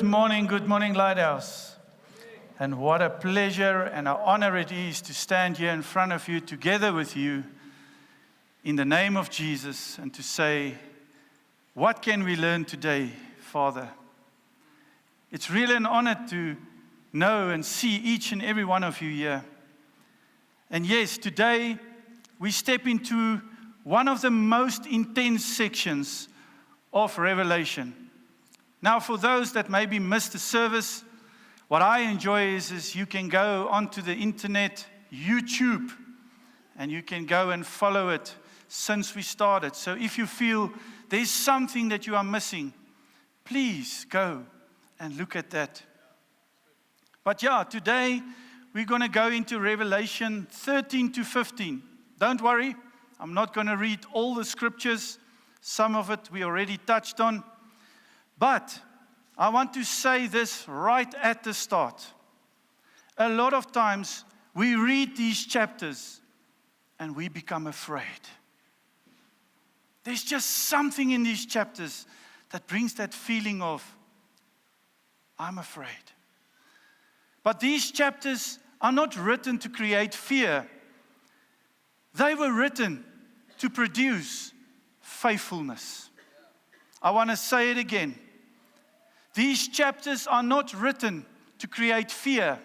Good morning, Lighthouse. And what a pleasure and an honor it is to stand here in front of you, together with you, in the name of Jesus, and to say, what can we learn today, Father? It's really an honor to know and see each and every one of you here. And yes, today we step into one of the most intense sections of Revelation. Now, for those that maybe missed the service, what I enjoy is you can go onto the internet, YouTube, and you can go and follow it since we started. So if you feel there's something that you are missing, please go and look at that. But yeah, today we're going to go into Revelation 13 to 15. Don't worry, I'm not going to read all the scriptures. Some of it we already touched on. But I want to say this right at the start. A lot of times we read these chapters and we become afraid. There's just something in these chapters that brings that feeling of, I'm afraid. But these chapters are not written to create fear. They were written to produce faithfulness. I want to say it again. These chapters are not written to create fear.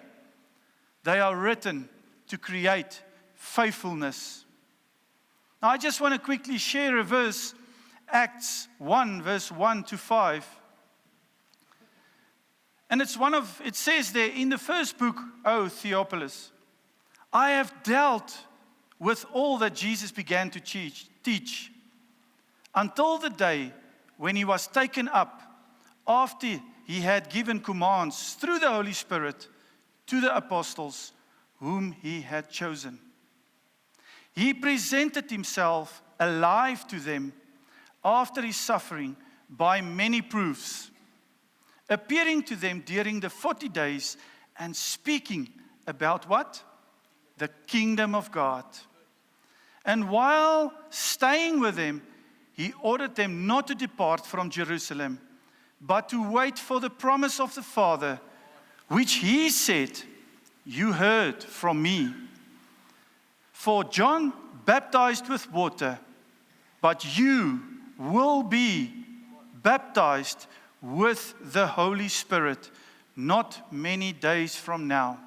They are written to create faithfulness. Now, I just want to quickly share a verse, Acts 1, verse 1 to 5. And it says there in the first book, O Theophilus, I have dealt with all that Jesus began to teach until the day when he was taken up, after he had given commands through the Holy Spirit to the apostles whom he had chosen. He presented himself alive to them after his suffering by many proofs, appearing to them during the 40 days and speaking about what? The kingdom of God. And while staying with them, he ordered them not to depart from Jerusalem, but to wait for the promise of the Father, which he said, you heard from me. For John baptized with water, but you will be baptized with the Holy Spirit not many days from now.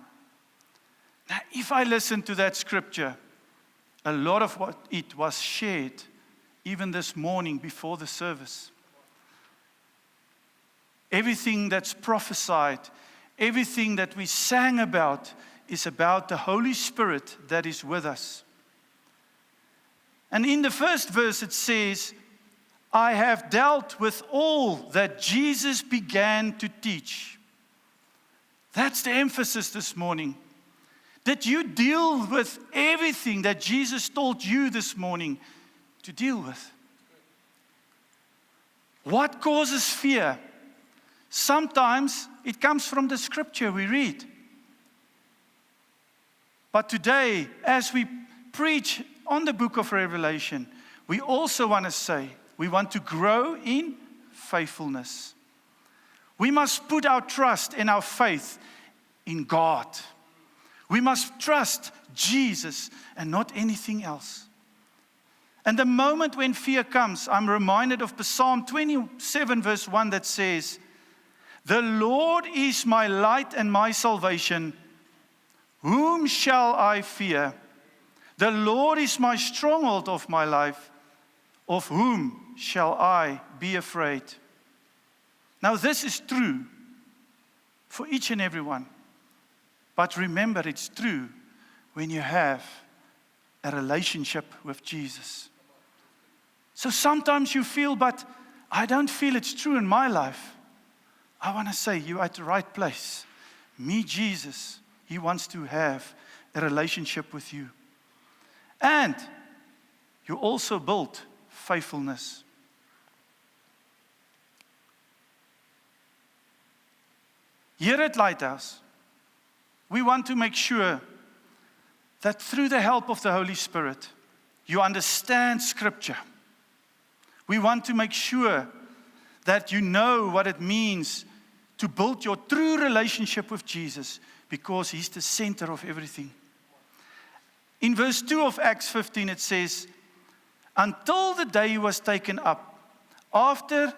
Now, if I listen to that scripture, a lot of what it was shared even this morning before the service. Everything that's prophesied, everything that we sang about is about the Holy Spirit that is with us. And in the first verse it says, I have dealt with all that Jesus began to teach. That's the emphasis this morning. Did you deal with everything that Jesus told you this morning to deal with? What causes fear? Sometimes it comes from the scripture we read. But today, as we preach on the book of Revelation, we also want to say we want to grow in faithfulness. We must put our trust and our faith in God. We must trust Jesus and not anything else. And the moment when fear comes, I'm reminded of Psalm 27 verse 1 that says, the Lord is my light and my salvation. Whom shall I fear? The Lord is my stronghold of my life. Of whom shall I be afraid? Now this is true for each and every one. But remember, it's true when you have a relationship with Jesus. So sometimes you feel, but I don't feel it's true in my life. I want to say you're at the right place. Me, Jesus, he wants to have a relationship with you. And you also build faithfulness. Here at Lighthouse, we want to make sure that through the help of the Holy Spirit, you understand Scripture. We want to make sure that you know what it means to build your true relationship with Jesus, because He's the center of everything. In verse 2 of Acts 15, it says, until the day He was taken up, after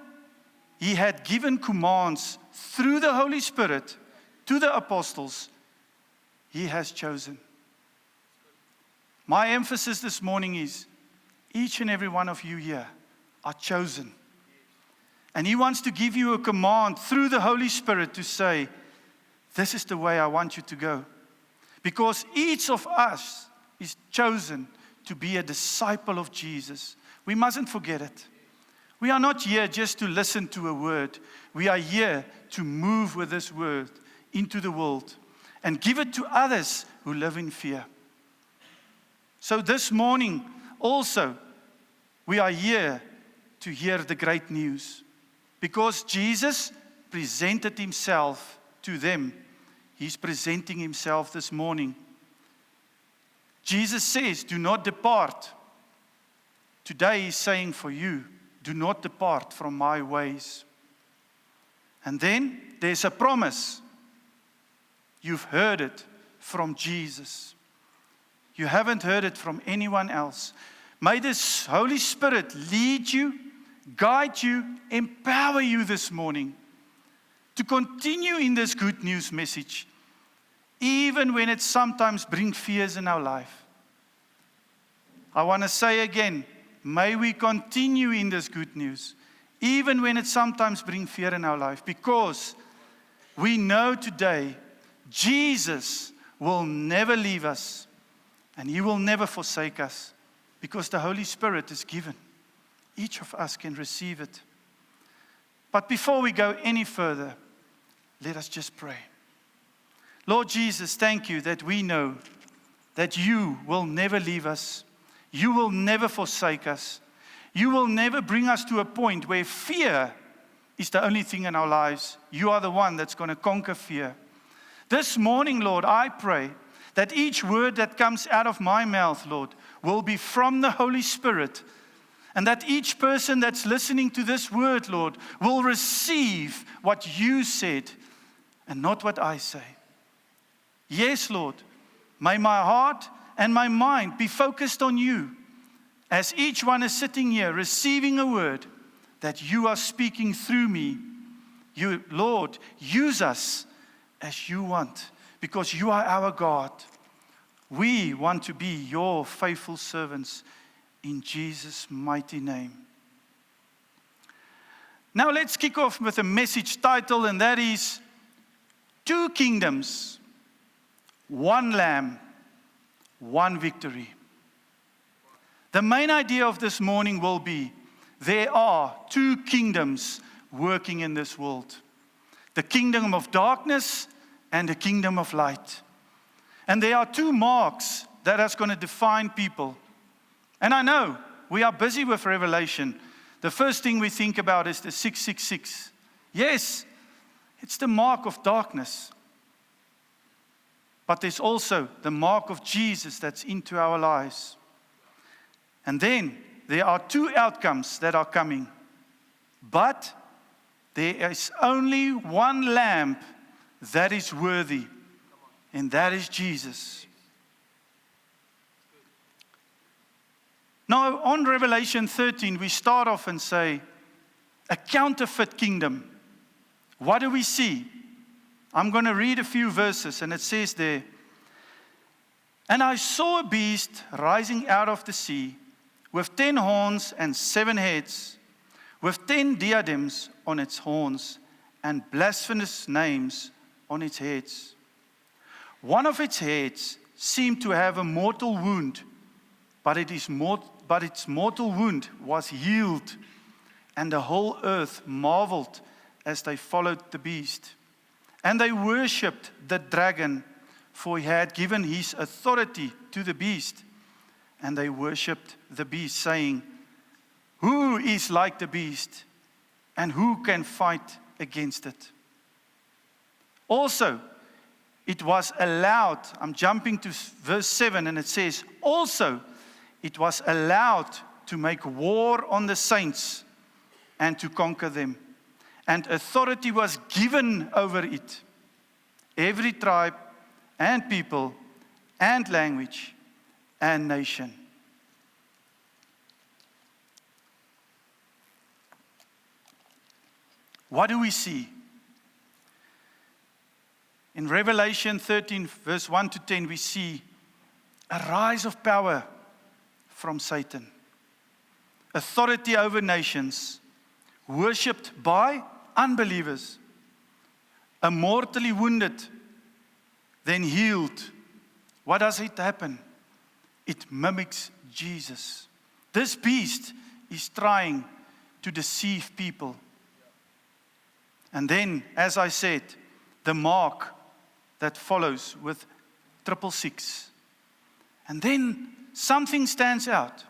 He had given commands through the Holy Spirit to the apostles, He has chosen. My emphasis this morning is, each and every one of you here are chosen. And He wants to give you a command through the Holy Spirit to say, this is the way I want you to go. Because each of us is chosen to be a disciple of Jesus. We mustn't forget it. We are not here just to listen to a word. We are here to move with this word into the world and give it to others who live in fear. So this morning also, we are here to hear the great news. Because Jesus presented Himself to them, He's presenting Himself this morning. Jesus says, do not depart. Today He's saying for you, do not depart from my ways. And then there's a promise. You've heard it from Jesus. You haven't heard it from anyone else. May this Holy Spirit lead you, guide you, empower you this morning to continue in this good news message, even when it sometimes brings fears in our life. I want to say again, may we continue in this good news, even when it sometimes brings fear in our life, because we know today Jesus will never leave us and He will never forsake us, because the Holy Spirit is given. Each of us can receive it. But before we go any further, let us just pray. Lord Jesus, thank you that we know that you will never leave us. You will never forsake us. You will never bring us to a point where fear is the only thing in our lives. You are the one that's going to conquer fear. This morning, Lord, I pray that each word that comes out of my mouth, Lord, will be from the Holy Spirit. And that each person that's listening to this word, Lord, will receive what you said and not what I say. Yes, Lord, may my heart and my mind be focused on you as each one is sitting here receiving a word that you are speaking through me. You, Lord, use us as you want, because you are our God. We want to be your faithful servants in Jesus' mighty name. Now let's kick off with a message title, and that is Two Kingdoms, One Lamb, One Victory. The main idea of this morning will be there are two kingdoms working in this world. The kingdom of darkness and the kingdom of light. And there are two marks that is going to define people. And I know we are busy with Revelation. The first thing we think about is the 666. Yes, it's the mark of darkness. But there's also the mark of Jesus that's into our lives. And then there are two outcomes that are coming. But there is only one lamb that is worthy, and that is Jesus. Now, on Revelation 13, we start off and say, a counterfeit kingdom. What do we see? I'm going to read a few verses, and it says there, and I saw a beast rising out of the sea, with 10 horns and 7 heads, with 10 diadems on its horns, and blasphemous names on its heads. One of its heads seemed to have a mortal wound, but its mortal wound was healed, and the whole earth marveled as they followed the beast. And they worshipped the dragon, for he had given his authority to the beast. And they worshipped the beast, saying, who is like the beast, and who can fight against it? Also, it was allowed, I'm jumping to verse 7, and it says, also, it was allowed to make war on the saints and to conquer them. and authority was given over it. Every tribe and people and language and nation. What do we see? In Revelation 13, verse 1 to 10, we see a rise of power from Satan. Authority over nations, worshipped by unbelievers. A mortally wounded, then healed. What does it happen? It mimics Jesus. This beast is trying to deceive people. And then, as I said, the mark that follows with 666. And then something stands out,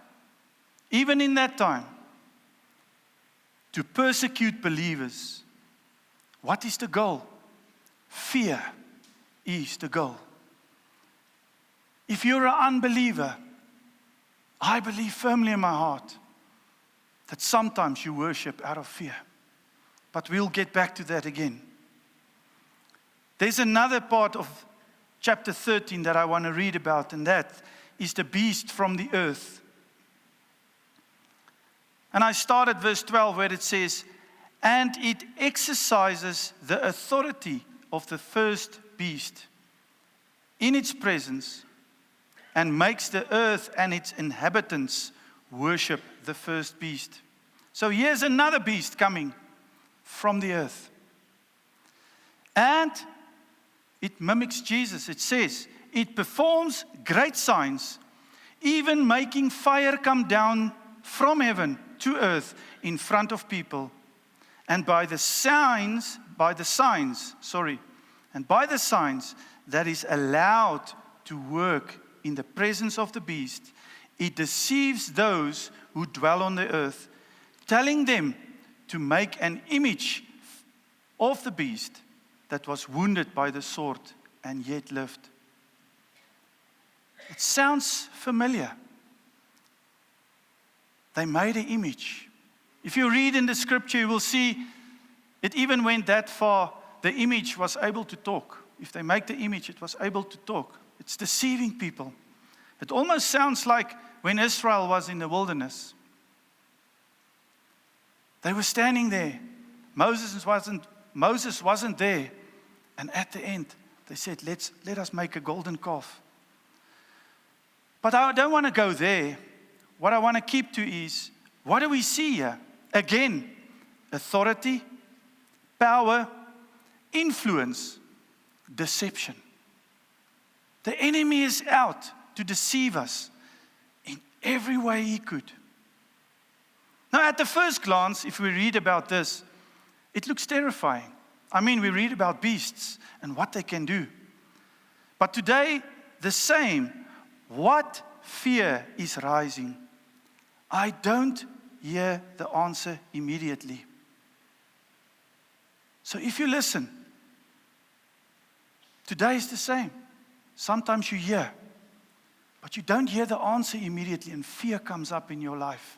even in that time, to persecute believers. What is the goal? Fear is the goal. If you're an unbeliever, I believe firmly in my heart that sometimes you worship out of fear. But we'll get back to that again. There's another part of chapter 13 that I want to read about, and that is the beast from the earth. And I start at verse 12 where it says, and it exercises the authority of the first beast in its presence and makes the earth and its inhabitants worship the first beast. So here's another beast coming from the earth. And it mimics Jesus. It says, it performs great signs, even making fire come down from heaven to earth in front of people. And by the signs that is allowed to work in the presence of the beast, it deceives those who dwell on the earth, telling them to make an image of the beast that was wounded by the sword and yet lived. It sounds familiar. They made an image. If you read in the scripture, you will see it even went that far. The image was able to talk. If they make the image, it was able to talk. It's deceiving people. It almost sounds like when Israel was in the wilderness. They were standing there. Moses wasn't there. And at the end, they said, let us make a golden calf. But I don't want to go there. What I want to keep to is, what do we see here? Again, authority, power, influence, deception. The enemy is out to deceive us in every way he could. Now, at the first glance, if we read about this, it looks terrifying. I mean, we read about beasts and what they can do. But today, the same. What fear is rising? I don't hear the answer immediately. So if you listen, today is the same. Sometimes you hear, but you don't hear the answer immediately, and fear comes up in your life.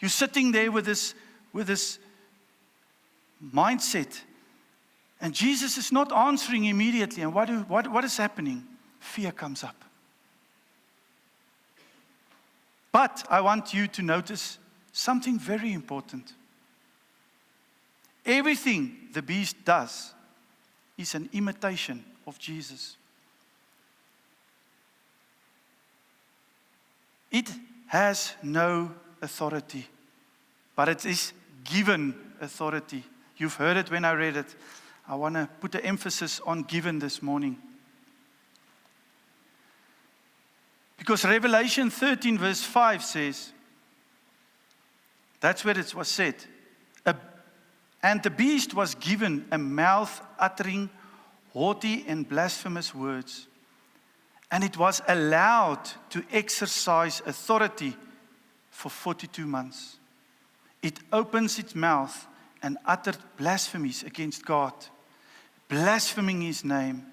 You're sitting there with this mindset, and Jesus is not answering immediately. And what is happening? Fear comes up. But I want you to notice something very important. Everything the beast does is an imitation of Jesus. It has no authority, but it is given authority. You've heard it when I read it. I want to put the emphasis on given this morning. Because Revelation 13 verse 5 says, that's where it was said, and the beast was given a mouth uttering haughty and blasphemous words, and it was allowed to exercise authority for 42 months. It opens its mouth and uttered blasphemies against God, blaspheming his name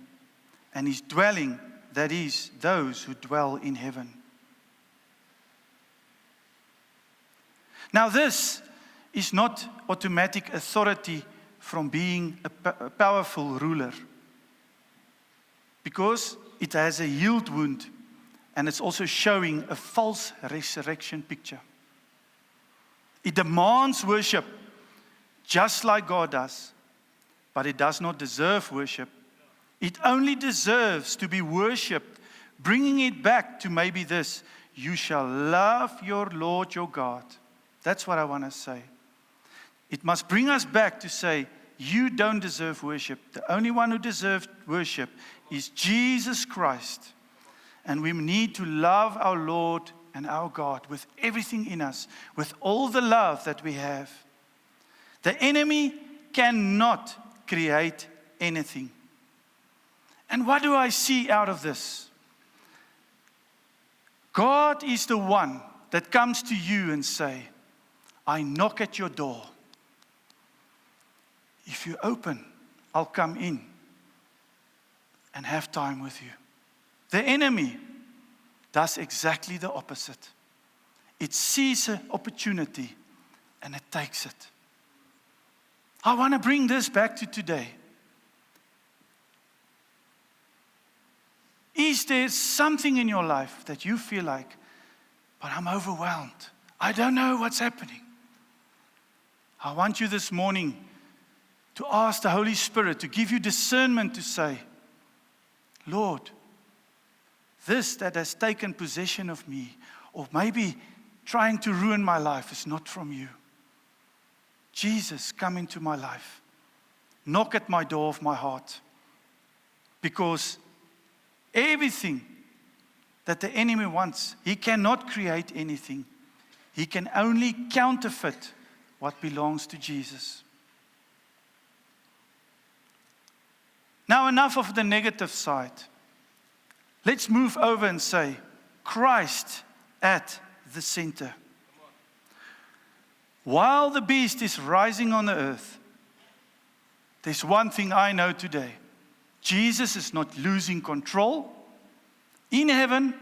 and his dwelling, that is, those who dwell in heaven. Now this is not automatic authority from being a powerful ruler, because it has a healed wound, and it's also showing a false resurrection picture. It demands worship, just like God does, but it does not deserve worship. It only deserves to be worshipped, bringing it back to maybe this: you shall love your Lord your God. That's what I want to say. It must bring us back to say, you don't deserve worship. The only one who deserves worship is Jesus Christ. And we need to love our Lord and our God with everything in us, with all the love that we have. The enemy cannot create anything. And what do I see out of this? God is the one that comes to you and say, I knock at your door. If you open, I'll come in and have time with you. The enemy does exactly the opposite. It sees an opportunity and it takes it. I want to bring this back to today. Is there something in your life that you feel like, but I'm overwhelmed. I don't know what's happening. I want you this morning to ask the Holy Spirit to give you discernment to say, Lord, this that has taken possession of me, or maybe trying to ruin my life, is not from you. Jesus, come into my life. Knock at my door of my heart. Because everything that the enemy wants, he cannot create anything. He can only counterfeit what belongs to Jesus. Now, enough of the negative side. Let's move over and say, Christ at the center. While the beast is rising on the earth, there's one thing I know today. Jesus is not losing control in heaven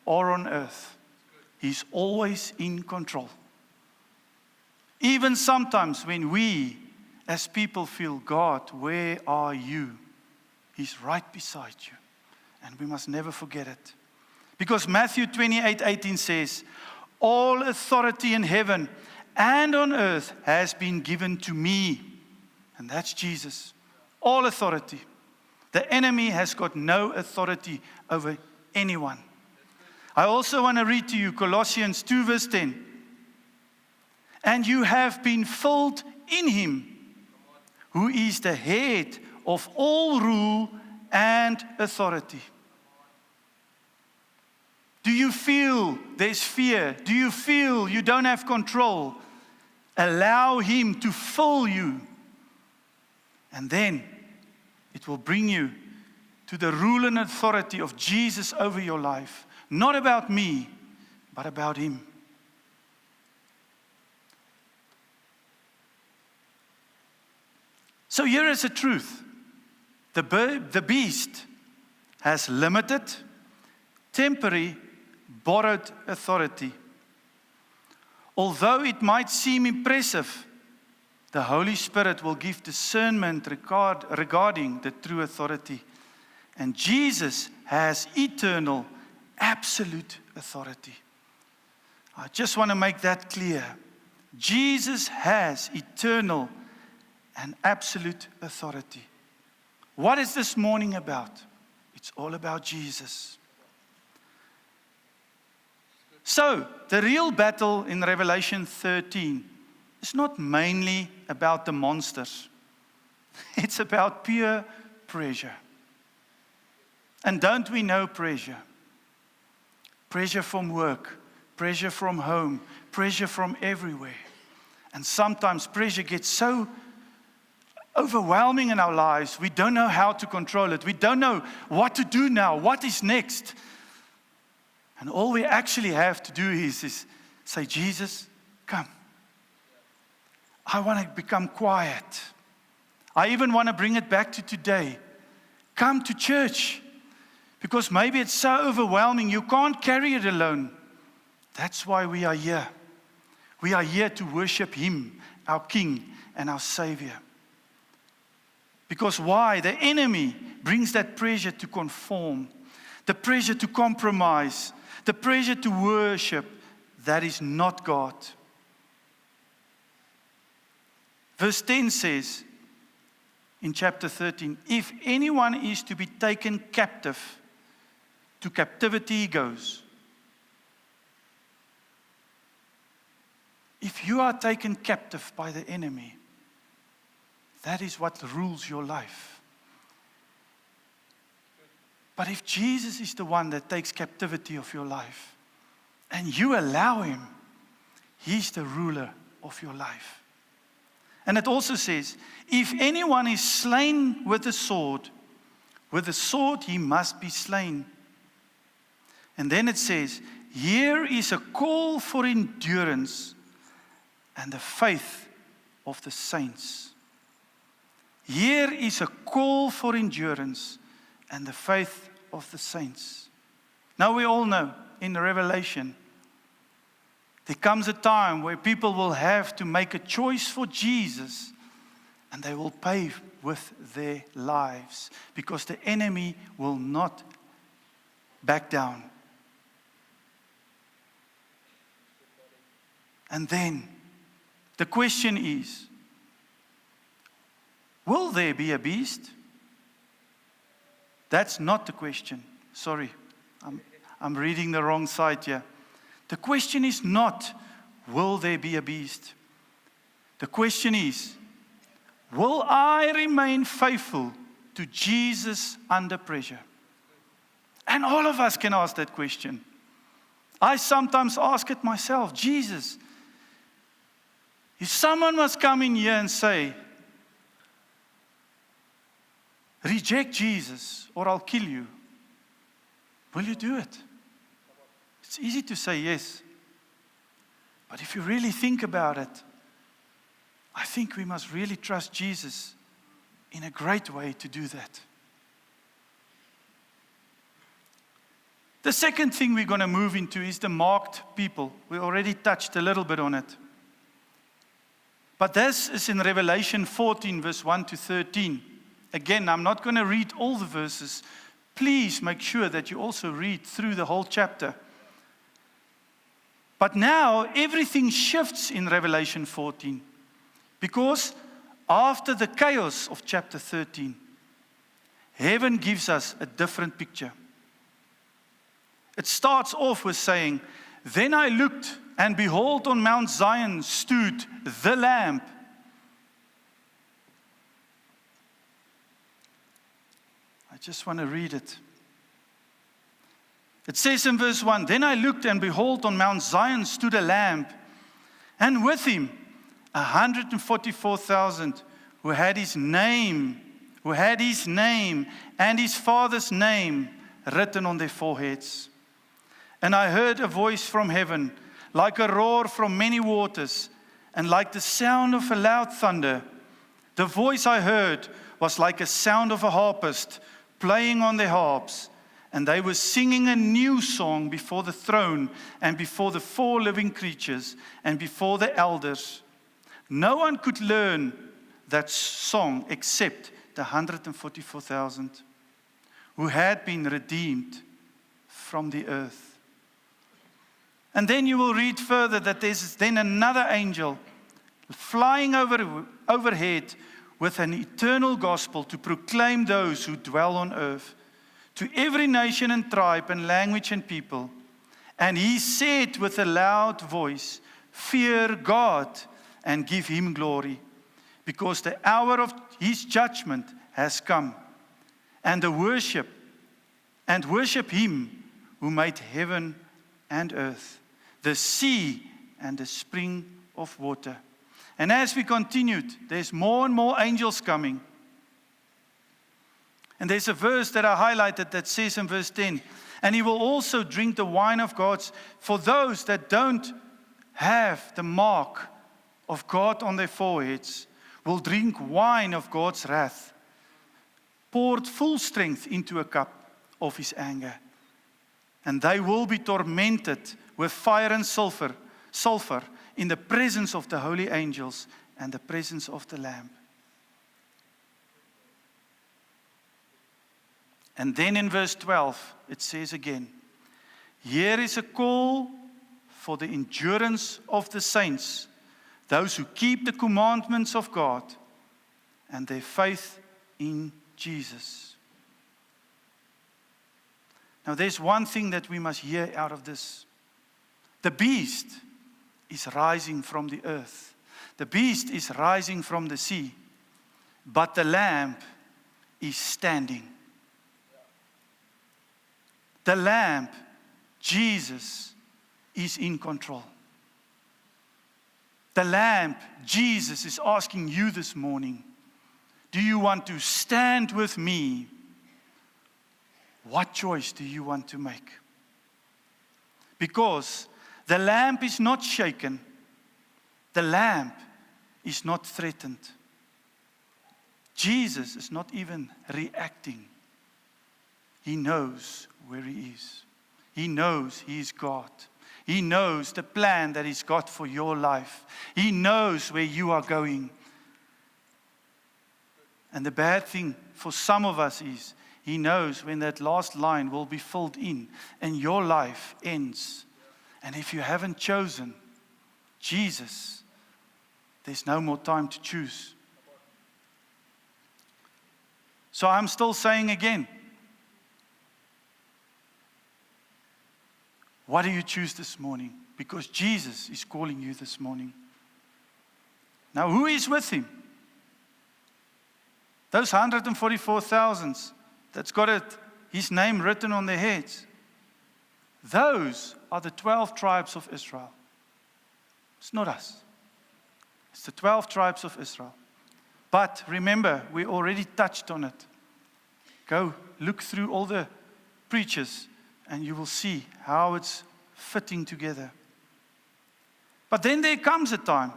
or on earth. He's always in control. Even sometimes when we as people feel, God, where are you? He's right beside you. And we must never forget it. Because Matthew 28:18 says, all authority in heaven and on earth has been given to me. And that's Jesus. All authority. The enemy has got no authority over anyone. I also want to read to you Colossians 2 verse 10. And you have been filled in him, who is the head of all rule and authority. Do you feel there's fear? Do you feel you don't have control? Allow him to fill you. And then it will bring you to the rule and authority of Jesus over your life. Not about me, but about him. So here is the truth. The beast has limited, temporary, borrowed authority. Although it might seem impressive, the Holy Spirit will give discernment regarding the true authority. And Jesus has eternal, absolute authority. I just want to make that clear. Jesus has eternal and absolute authority. What is this morning about? It's all about Jesus. So, the real battle in Revelation 13 is not mainly about the monsters. It's about pure pressure. And don't we know pressure? Pressure from work, pressure from home, pressure from everywhere. And sometimes pressure gets so overwhelming in our lives, we don't know how to control it. We don't know what to do now, what is next. And all we actually have to do is say, Jesus, come. I want to become quiet. I even want to bring it back to today. Come to church. Because maybe it's so overwhelming, you can't carry it alone. That's why we are here. We are here to worship Him, our King and our Savior. Because why? The enemy brings that pressure to conform, the pressure to compromise, the pressure to worship. That is not God. Verse 10 says in chapter 13, if anyone is to be taken captive, to captivity he goes. If you are taken captive by the enemy, that is what rules your life. But if Jesus is the one that takes captivity of your life, and you allow Him, He's the ruler of your life. And it also says, if anyone is slain with the sword he must be slain. And then it says, here is a call for endurance and the faith of the saints. Here is a call for endurance and the faith of the saints. Now we all know in Revelation, there comes a time where people will have to make a choice for Jesus, and they will pay with their lives because the enemy will not back down. And then the question is, will there be a beast? That's not the question. Sorry, I'm reading the wrong side here. The question is not, will there be a beast? The question is, will I remain faithful to Jesus under pressure? And all of us can ask that question. I sometimes ask it myself, Jesus, if someone must come in here and say, reject Jesus or I'll kill you, will you do it? It's easy to say yes. But if you really think about it, I think we must really trust Jesus in a great way to do that. The second thing we're going to move into is the marked people. We already touched a little bit on it. But this is in Revelation 14, verse 1 to 13. Again, I'm not going to read all the verses. Please make sure that you also read through the whole chapter. But now everything shifts in Revelation 14. Because after the chaos of chapter 13, heaven gives us a different picture. It starts off with saying, then I looked, and behold, on Mount Zion stood the Lamb. I just want to read it. It says in verse 1, then I looked, and behold, on Mount Zion stood a Lamb, and with him 144,000 who had his name and his father's name written on their foreheads. And I heard a voice from heaven, like a roar from many waters, and like the sound of a loud thunder. The voice I heard was like a sound of a harpist playing on their harps, and they were singing a new song before the throne and before the four living creatures and before the elders. No one could learn that song except the 144,000 who had been redeemed from the earth. And then you will read further that there's then another angel flying overhead with an eternal gospel to proclaim those who dwell on earth, to every nation and tribe and language and people. And he said with a loud voice, fear God and give him glory, because the hour of his judgment has come. And worship him who made heaven and earth, the sea and the spring of water. And as we continued, there's more and more angels coming. And there's a verse that I highlighted that says in verse 10, and he will also drink the wine of God's, for those that don't have the mark of God on their foreheads, will drink wine of God's wrath, poured full strength into a cup of his anger. And they will be tormented with fire and sulfur, sulfur in the presence of the holy angels and the presence of the Lamb. And then in verse 12, it says again, here is a call for the endurance of the saints, those who keep the commandments of God and their faith in Jesus. Now there's one thing that we must hear out of this. The beast is rising from the earth. The beast is rising from the sea. But the Lamb is standing. The Lamb, Jesus, is in control. The Lamb, Jesus, is asking you this morning, do you want to stand with me? What choice do you want to make? Because the Lamb is not shaken. The Lamb is not threatened. Jesus is not even reacting. He knows where he is. He knows he is God. He knows the plan that he's got for your life. He knows where you are going. And the bad thing for some of us is, he knows when that last line will be filled in and your life ends. And if you haven't chosen Jesus, there's no more time to choose. So I'm still saying again, what do you choose this morning? Because Jesus is calling you this morning. Now, who is with him? Those 144,000 that's got his name written on their heads. Those are the 12 tribes of Israel. It's not us. It's the 12 tribes of Israel. But remember, we already touched on it. Go look through all the preachers and you will see how it's fitting together. But then there comes a time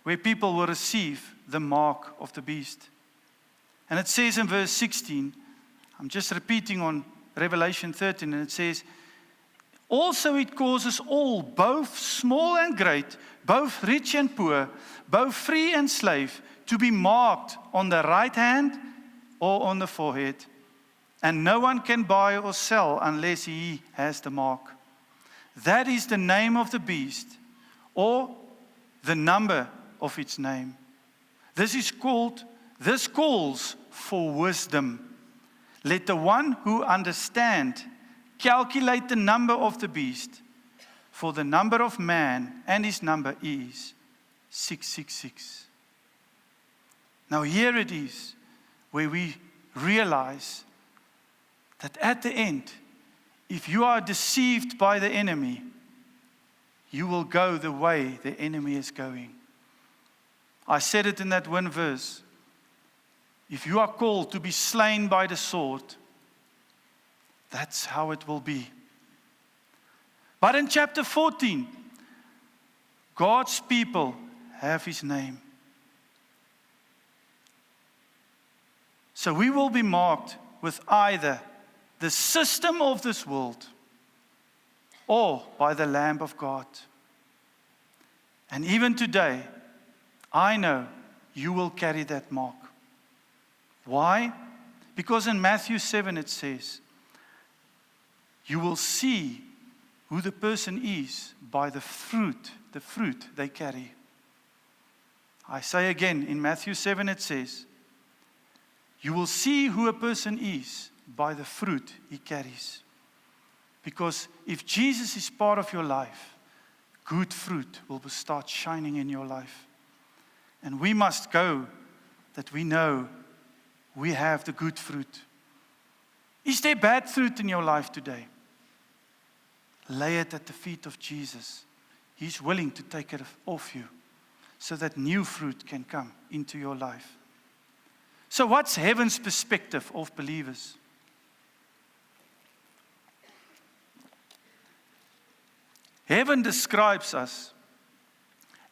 where people will receive the mark of the beast. And it says in verse 16, I'm just repeating on Revelation 13, and it says, also it causes all, both small and great, both rich and poor, both free and slave, to be marked on the right hand or on the forehead. And no one can buy or sell unless he has the mark. That is the name of the beast, or the number of its name. This calls for wisdom. Let the one who understands calculate the number of the beast, for the number of man, and his number is 666. Now here it is where we realize that at the end, if you are deceived by the enemy, you will go the way the enemy is going. I said it in that one verse. If you are called to be slain by the sword, that's how it will be. But in chapter 14, God's people have his name. So we will be marked with either the system of this world or by the Lamb of God. And even today, I know you will carry that mark. Why? Because in Matthew 7 it says, you will see who the person is by the fruit they carry. I say again, in Matthew 7 it says, you will see who a person is by the fruit he carries. Because if Jesus is part of your life, good fruit will start shining in your life. And we must go that we know we have the good fruit. Is there bad fruit in your life today? Lay it at the feet of Jesus. He's willing to take it off you so that new fruit can come into your life. So what's heaven's perspective of believers? Heaven describes us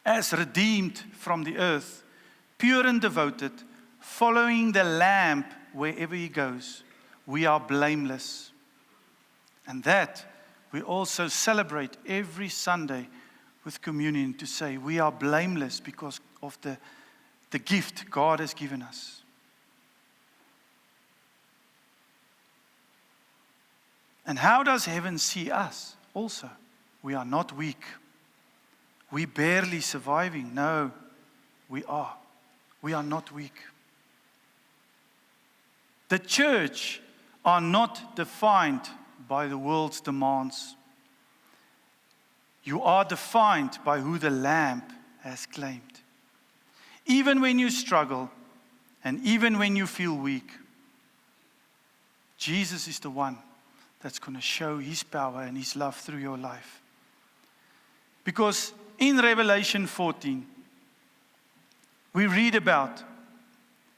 as redeemed from the earth, pure and devoted, following the Lamb wherever he goes. We are blameless. And that we also celebrate every Sunday with communion to say we are blameless because of the gift God has given us. And how does heaven see us also? We are not weak. We barely surviving. No, we are. We are not weak. The church are not defined by the world's demands. You are defined by who the Lamb has claimed. Even when you struggle and even when you feel weak, Jesus is the one that's going to show His power and His love through your life. Because in Revelation 14, we read about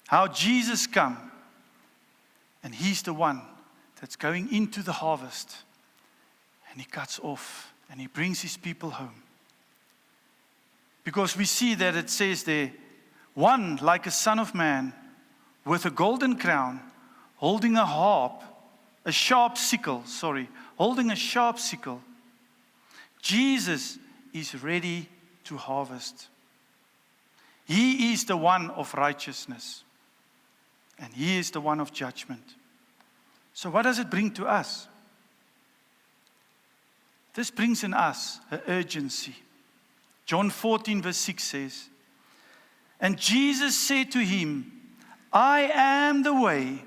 how Jesus come, and He's the one that's going into the harvest, and He cuts off and He brings His people home. Because we see that it says there, one like a son of man with a golden crown, holding a harp, holding a sharp sickle. Jesus is ready to harvest. He is the one of righteousness, and He is the one of judgment. So what does it bring to us? This brings in us an urgency. John 14 verse 6 says, and Jesus said to him, I am the way,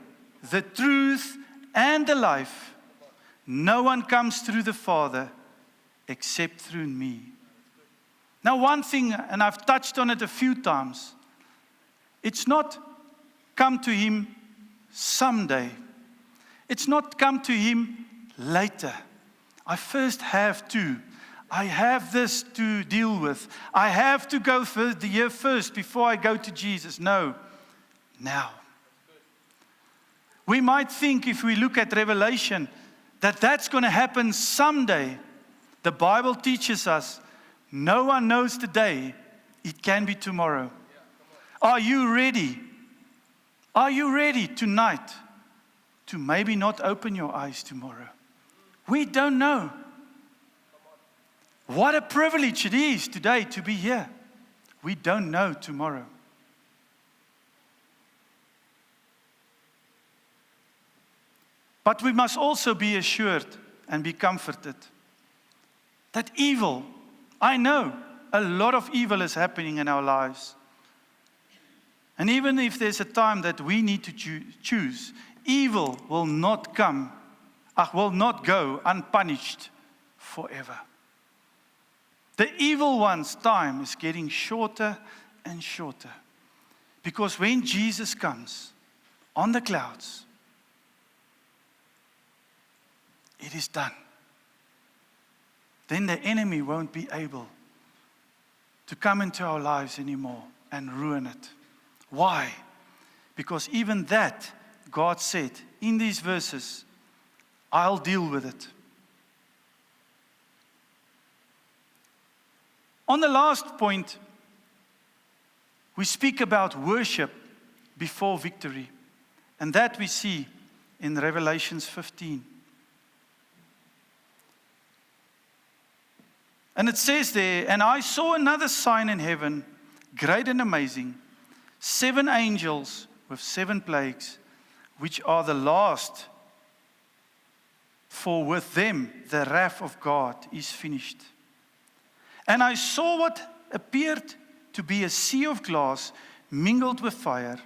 the truth, and the life. No one comes through the Father except through me. Now one thing, and I've touched on it a few times, it's not come to Him someday. It's not come to Him later. I first have to. I have this to deal with. I have to go for the year first before I go to Jesus. No, now. We might think if we look at Revelation that that's going to happen someday. The Bible teaches us no one knows the day. It can be tomorrow. Are you ready? Are you ready tonight to maybe not open your eyes tomorrow? We don't know. What a privilege it is today to be here. We don't know tomorrow. But we must also be assured and be comforted that evil, I know a lot of evil is happening in our lives. And even if there's a time that we need to choose, evil will not go unpunished forever. The evil one's time is getting shorter and shorter. Because when Jesus comes on the clouds, it is done. Then the enemy won't be able to come into our lives anymore and ruin it. Why? Because even that, God said in these verses, I'll deal with it. On the last point, we speak about worship before victory. And that we see in Revelation 15. And it says there, and I saw another sign in heaven, great and amazing, 7 angels with 7 plagues, which are the last, for with them the wrath of God is finished. And I saw what appeared to be a sea of glass mingled with fire,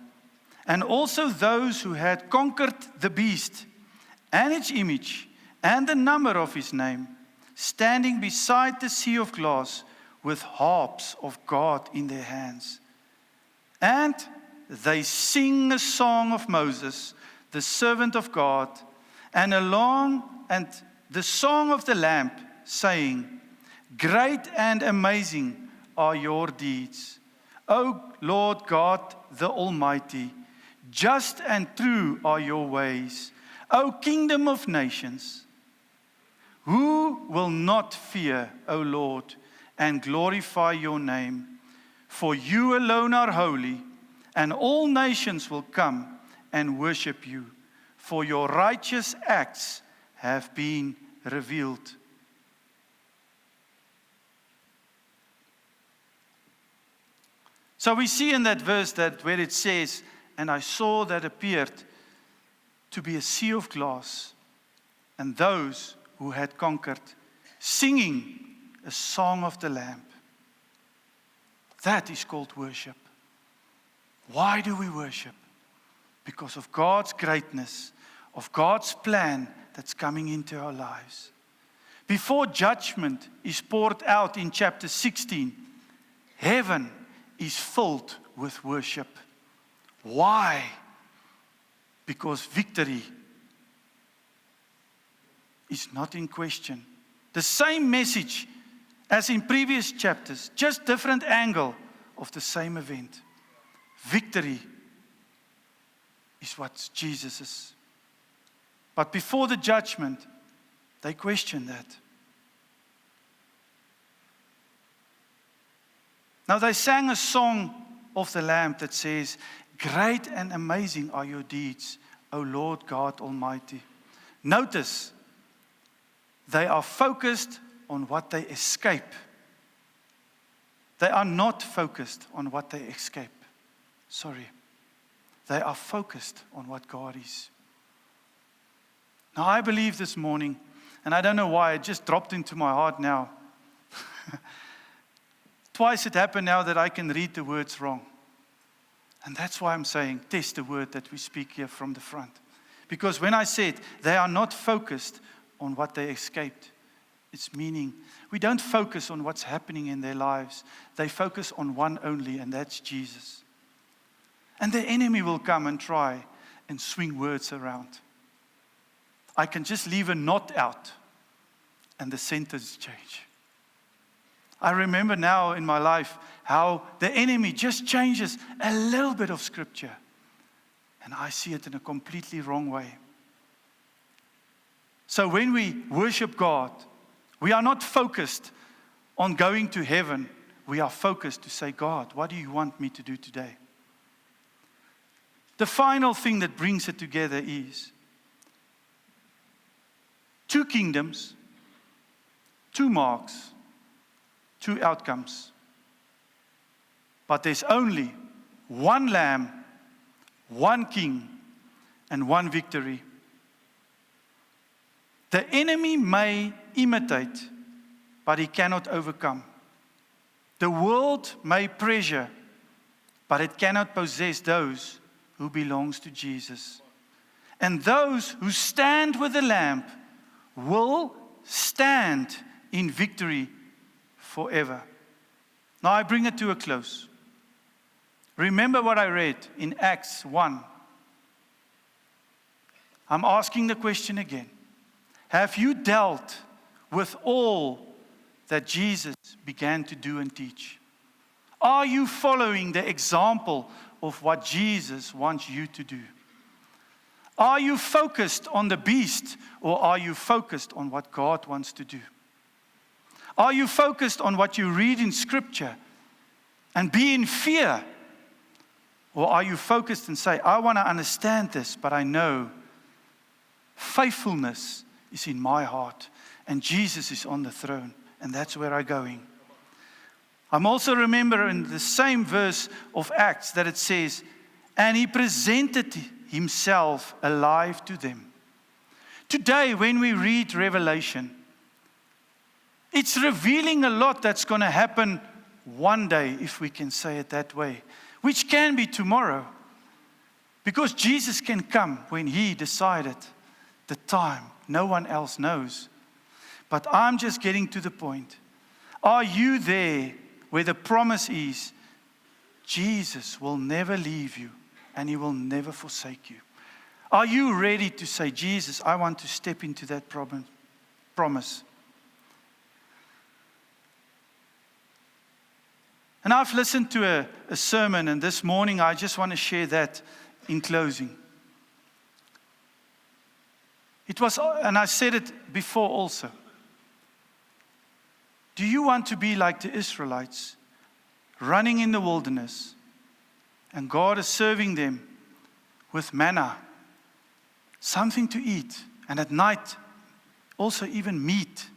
and also those who had conquered the beast and its image and the number of his name, standing beside the sea of glass with harps of God in their hands. And they sing a song of Moses, the servant of God, and the song of the Lamb, saying, great and amazing are your deeds, O Lord God the Almighty. Just and true are your ways, O kingdom of nations. Who will not fear, O Lord, and glorify your name? For you alone are holy, and all nations will come and worship you, for your righteous acts have been revealed. So we see in that verse that where it says, and I saw that appeared to be a sea of glass, and those who had conquered, singing a song of the Lamb. That is called worship. Why do we worship? Because of God's greatness, of God's plan that's coming into our lives. Before judgment is poured out in chapter 16, heaven is filled with worship. Why? Because victory is not in question. The same message as in previous chapters, just different angle of the same event. Victory is what Jesus is. But before the judgment, they questioned that. Now they sang a song of the Lamb that says, "Great and amazing are your deeds, O Lord God Almighty." Notice, they are focused on what they escape. They are not focused on what they escape. Sorry. They are focused on what God is. Now I believe this morning, and I don't know why, it just dropped into my heart now. Twice it happened now that I can read the words wrong. And that's why I'm saying, test the word that we speak here from the front. Because when I said they are not focused on what they escaped, it's meaning we don't focus on what's happening in their lives. They focus on one only, and that's Jesus. And the enemy will come and try and swing words around. I can just leave a knot out and the sentence change. I remember now in my life how the enemy just changes a little bit of scripture, and I see it in a completely wrong way. So when we worship God, we are not focused on going to heaven. We are focused to say, God, what do you want me to do today? The final thing that brings it together is 2 kingdoms, 2 marks, 2 outcomes. But there's only 1 lamb, 1 king, and 1 victory. The enemy may imitate, but he cannot overcome. The world may pressure, but it cannot possess those who belongs to Jesus. And those who stand with the Lamb will stand in victory forever. Now I bring it to a close. Remember what I read in Acts 1. I'm asking the question again. Have you dealt with all that Jesus began to do and teach? Are you following the example of what Jesus wants you to do? Are you focused on the beast, or are you focused on what God wants to do? Are you focused on what you read in Scripture and be in fear? Or are you focused and say, I want to understand this, but I know faithfulness is in my heart and Jesus is on the throne, and that's where I'm going. I'm also remember in the same verse of Acts that it says, and he presented himself alive to them. Today, when we read Revelation, it's revealing a lot that's going to happen one day, if we can say it that way, which can be tomorrow. Because Jesus can come when he decided the time. No one else knows. But I'm just getting to the point. Are you there where the promise is, Jesus will never leave you and he will never forsake you? Are you ready to say, Jesus, I want to step into that promise? And I've listened to a sermon, and this morning I just want to share that in closing. It was, and I said it before also. Do you want to be like the Israelites, running in the wilderness, and God is serving them with manna, something to eat, and at night also even meat?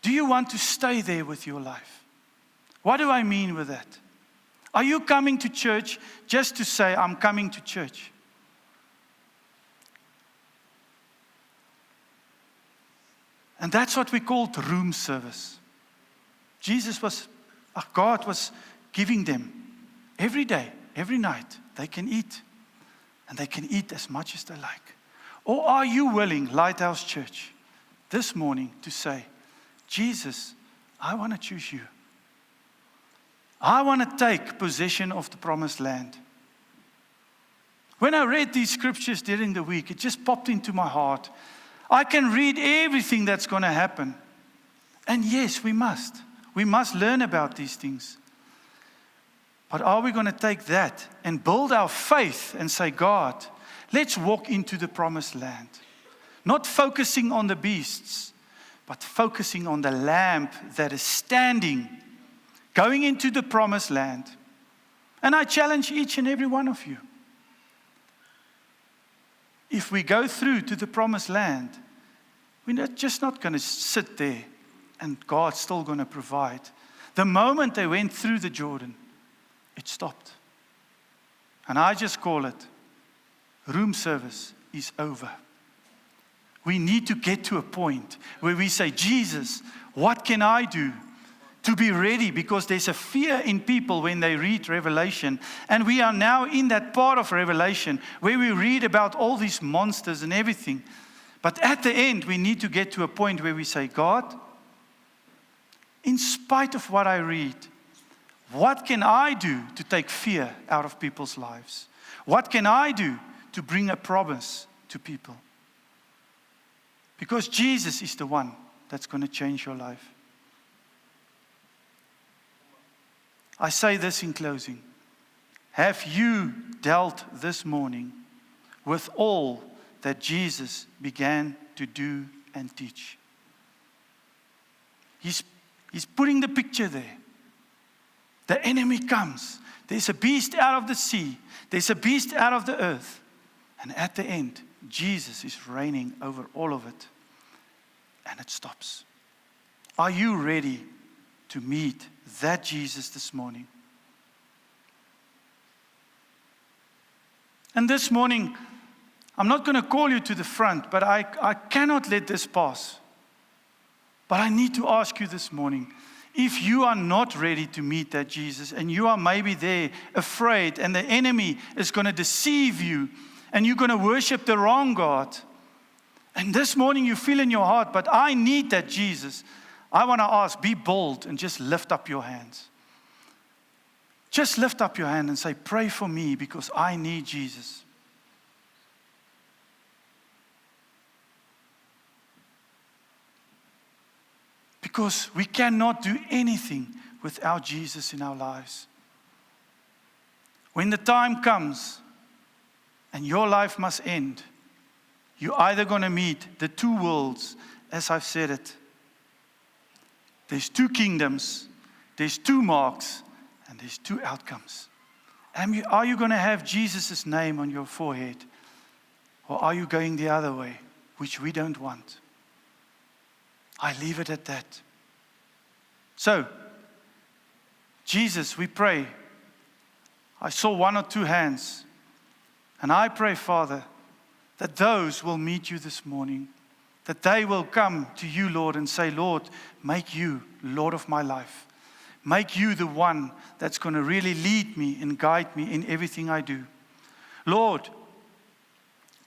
Do do you want to stay there with your life? What do I mean with that? Are you coming to church just to say, I'm coming to church? And that's what we called room service. God was giving them every day, every night, they can eat. And they can eat as much as they like. Or are you willing, Lighthouse Church, this morning to say, Jesus, I want to choose you. I want to take possession of the promised land. When I read these scriptures during the week, it just popped into my heart. I can read everything that's going to happen. And yes, we must. We must learn about these things. But are we going to take that and build our faith and say, God, let's walk into the promised land? Not focusing on the beasts, but focusing on the Lamb that is standing, going into the promised land. And I challenge each and every one of you. If we go through to the promised land, we're just not going to sit there and God's still going to provide. The moment they went through the Jordan, it stopped. And I just call it, room service is over. We need to get to a point where we say, Jesus, what can I do to be ready? Because there's a fear in people when they read Revelation. And we are now in that part of Revelation where we read about all these monsters and everything. But at the end, we need to get to a point where we say, God, in spite of what I read, what can I do to take fear out of people's lives? What can I do to bring a promise to people? Because Jesus is the one that's going to change your life. I say this in closing. Have you dealt this morning with all that Jesus began to do and teach? He's putting the picture there. The enemy comes. There's a beast out of the sea. There's a beast out of the earth. And at the end, Jesus is reigning over all of it. And it stops. Are you ready to meet that Jesus this morning? And this morning, I'm not going to call you to the front, but I cannot let this pass. But I need to ask you this morning, if you are not ready to meet that Jesus and you are maybe there afraid and the enemy is going to deceive you and you're going to worship the wrong God, and this morning you feel in your heart, but I need that Jesus, I want to ask, be bold and just lift up your hands. Just lift up your hand and say, pray for me because I need Jesus. Because we cannot do anything without Jesus in our lives. When the time comes and your life must end, you're either going to meet the two worlds, as I've said it. There's two kingdoms, there's two marks, and there's two outcomes. Are you going to have Jesus' name on your forehead? Or are you going the other way, which we don't want? I leave it at that. So, Jesus, we pray. I saw one or two hands. And I pray, Father, that those will meet you this morning. That they will come to you, Lord, and say, Lord, make you Lord of my life. Make you the one that's going to really lead me and guide me in everything I do. Lord,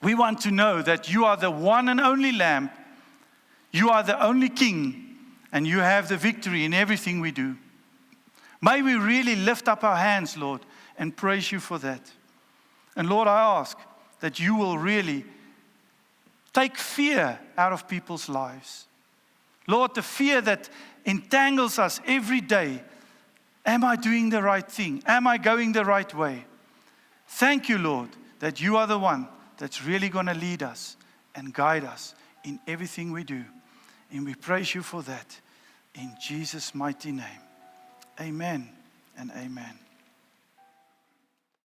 we want to know that you are the one and only Lamb. You are the only King, and you have the victory in everything we do. May we really lift up our hands, Lord, and praise you for that. And Lord, I ask that you will really take fear out of people's lives. Lord, the fear that entangles us every day. Am I doing the right thing? Am I going the right way? Thank you, Lord, that you are the one that's really going to lead us and guide us in everything we do. And we praise you for that in Jesus' mighty name. Amen and amen.